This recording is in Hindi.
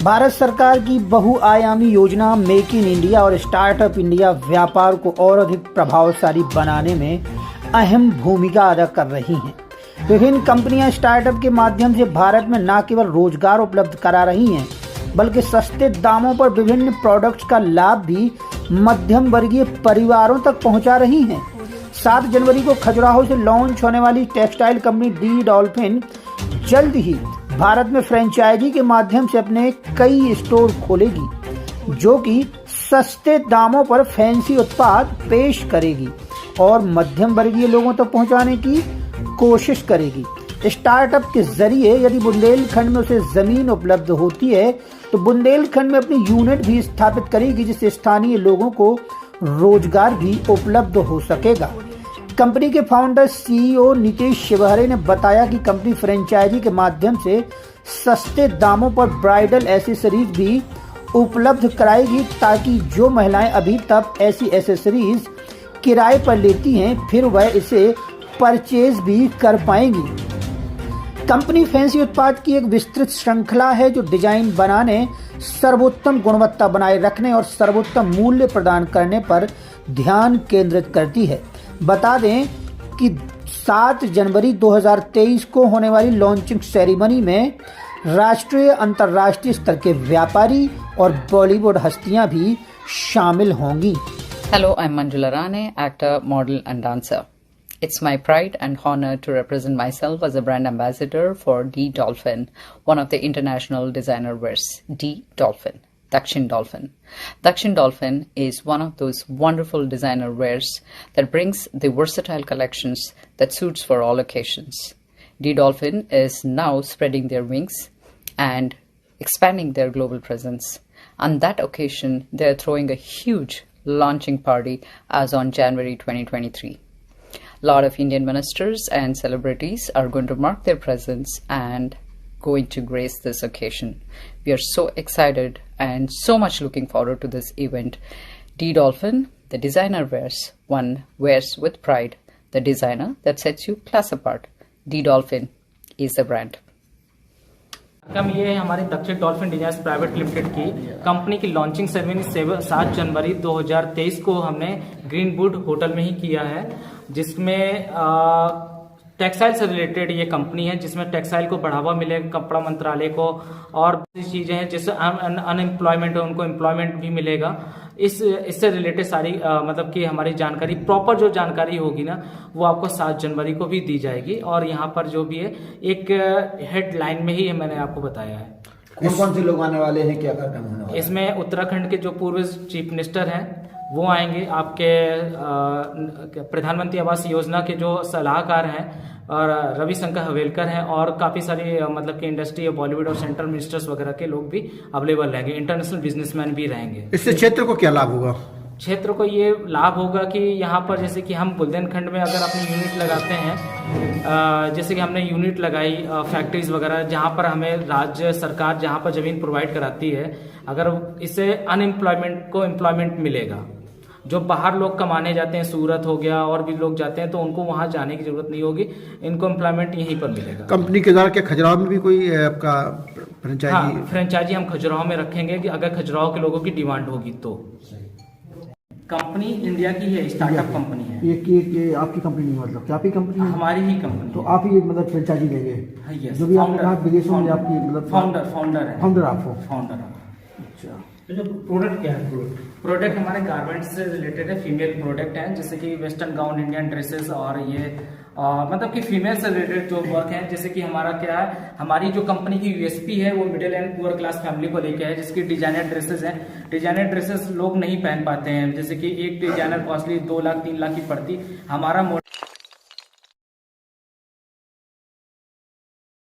भारत सरकार की बहुआयामी योजना मेक इन इंडिया और स्टार्टअप इंडिया व्यापार को और अधिक प्रभावशाली बनाने में अहम भूमिका अदा कर रही हैं। विभिन्न कंपनियां स्टार्टअप के माध्यम से भारत में न केवल रोजगार उपलब्ध करा रही हैं, बल्कि सस्ते दामों पर विभिन्न प्रोडक्ट्स का लाभ भी मध्यम वर्गीय परिवारों तक पहुंचा रही हैं। 7 जनवरी को खजुराहो से लॉन्च होने वाली टेक्सटाइल कंपनी डी डॉल्फिन जल्द ही भारत में फ्रेंचाइजी के माध्यम से अपने कई स्टोर खोलेगी, जो कि सस्ते दामों पर फैंसी उत्पाद पेश करेगी और मध्यम वर्गीय लोगों तक पहुंचाने की कोशिश करेगी। स्टार्टअप के जरिए यदि बुंदेलखंड में उसे जमीन उपलब्ध होती है तो बुंदेलखंड में अपनी यूनिट भी स्थापित करेगी, जिससे स्थानीय लोगों को रोजगार भी उपलब्ध हो सकेगा। कंपनी के फाउंडर सीईओ नीतीश शिवहरे ने बताया कि कंपनी फ्रेंचाइजी के माध्यम से सस्ते दामों पर ब्राइडल एसेसरीज भी उपलब्ध कराएगी, ताकि जो महिलाएं अभी तक ऐसी एसेसरीज किराए पर लेती हैं फिर वह इसे परचेज भी कर पाएंगी। कंपनी फैंसी उत्पाद की एक विस्तृत श्रृंखला है जो डिजाइन बनाने, सर्वोत्तम गुणवत्ता बनाए रखने और सर्वोत्तम मूल्य प्रदान करने पर ध्यान केंद्रित करती है। बता दें कि 7 जनवरी 2023 को होने वाली लॉन्चिंग सेरेमनी में राष्ट्रीय अंतर्राष्ट्रीय स्तर के व्यापारी और बॉलीवुड हस्तियां भी शामिल होंगी। Hello, I'm Manjula Rane, actor, model and dancer. It's my pride and honor to represent myself as a brand ambassador for D Dolphin, one of the international designer wears, D Dolphin, Dakshin Dolphin. Dakshin Dolphin is one of those wonderful designer wears that brings the versatile collections that suits for all occasions. D Dolphin is now spreading their wings and expanding their global presence. On that occasion, they are throwing a huge launching party as on January 2023. A lot of Indian ministers and celebrities are going to mark their presence and going to grace this occasion. We are so excited and so much looking forward to this event. D Dolphin, the designer wears, one wears with pride, the designer that sets you class apart. D Dolphin is the brand. हम ये हमारी दक्षिण डॉल्फिन डिजाइन्स प्राइवेट लिमिटेड की कंपनी की लॉन्चिंग सेरेमनी 7 जनवरी 2023 को हमने ग्रीनवुड होटल में ही किया है, जिसमें टेक्सटाइल से रिलेटेड ये कंपनी है, जिसमें टेक्सटाइल को बढ़ावा मिलेगा, कपड़ा मंत्रालय को और चीजें हैं, जिससे अनएम्प्लॉयमेंट है उनको एम्प्लॉयमेंट भी मिलेगा। इससे रिलेटेड सारी मतलब कि हमारी जानकारी, प्रॉपर जो जानकारी होगी ना, वो आपको 7 जनवरी को भी दी जाएगी। और यहाँ पर जो भी है एक हेडलाइन में ही मैंने आपको बताया है। कौन से लोग आने वाले हैं, क्या कार्यक्रम होने वाला है? इसमें उत्तराखंड के जो पूर्व चीफ मिनिस्टर हैं वो आएंगे, आपके प्रधानमंत्री आवास योजना के जो सलाहकार हैं और रविशंकर हवेलकर हैं, और काफी सारी मतलब कि इंडस्ट्री, बॉलीवुड और सेंट्रल मिनिस्टर्स वगैरह के लोग भी अवेलेबल रहेंगे, इंटरनेशनल बिजनेसमैन भी रहेंगे। इससे क्षेत्र को क्या लाभ होगा? क्षेत्र को ये लाभ होगा कि यहाँ पर जैसे कि हम बुंदेलखंड में अगर अपनी यूनिट लगाते हैं, जैसे कि हमने यूनिट लगाई फैक्ट्रीज वगैरह, जहाँ पर हमें राज्य सरकार जहाँ पर जमीन प्रोवाइड कराती है, अगर इससे अनएम्प्लॉयमेंट को एम्प्लॉयमेंट मिलेगा। जो बाहर लोग कमाने जाते हैं, सूरत हो गया और भी लोग जाते हैं, तो उनको वहां जाने की जरूरत नहीं होगी, इनको एम्प्लॉयमेंट यहीं पर मिलेगा। कंपनी के द्वारा क्या खजुराहो में भी कोई आपका फ्रेंचाइजी? हाँ, फ्रेंचाइजी हम खजुराहो में रखेंगे कि अगर खजुराहो के लोगों की डिमांड होगी तो। कंपनी इंडिया की है, स्टार्टअप कंपनी है। ये आपकी कंपनी नहीं, मतलब क्या आपकी कंपनी है? हमारी ही कंपनी। तो आप ही मतलब फ्रेंचाइजी देंगे? जो भी आपने कहा विदेशों में आपकी मतलब फाउंडर फाउंडर। अच्छा, जो प्रोडक्ट क्या है? प्रोडक्ट हमारे गारमेंट्स से रिलेटेड है, फीमेल प्रोडक्ट हैं, जैसे कि वेस्टर्न गाउन, इंडियन ड्रेसेस, और ये मतलब कि फीमेल से रिलेटेड जो वर्क है। जैसे कि हमारा क्या है, हमारी जो कंपनी की यूएसपी है वो middle and poor class family को लेके है, जिसकी डिजाइनर ड्रेसेस हैं। डिजाइनर ड्रेसेस लोग नहीं पहन पाते हैं, जैसे कि एक डिजाइनर कॉस्टली 2 लाख 3 लाख की पड़ती, हमारा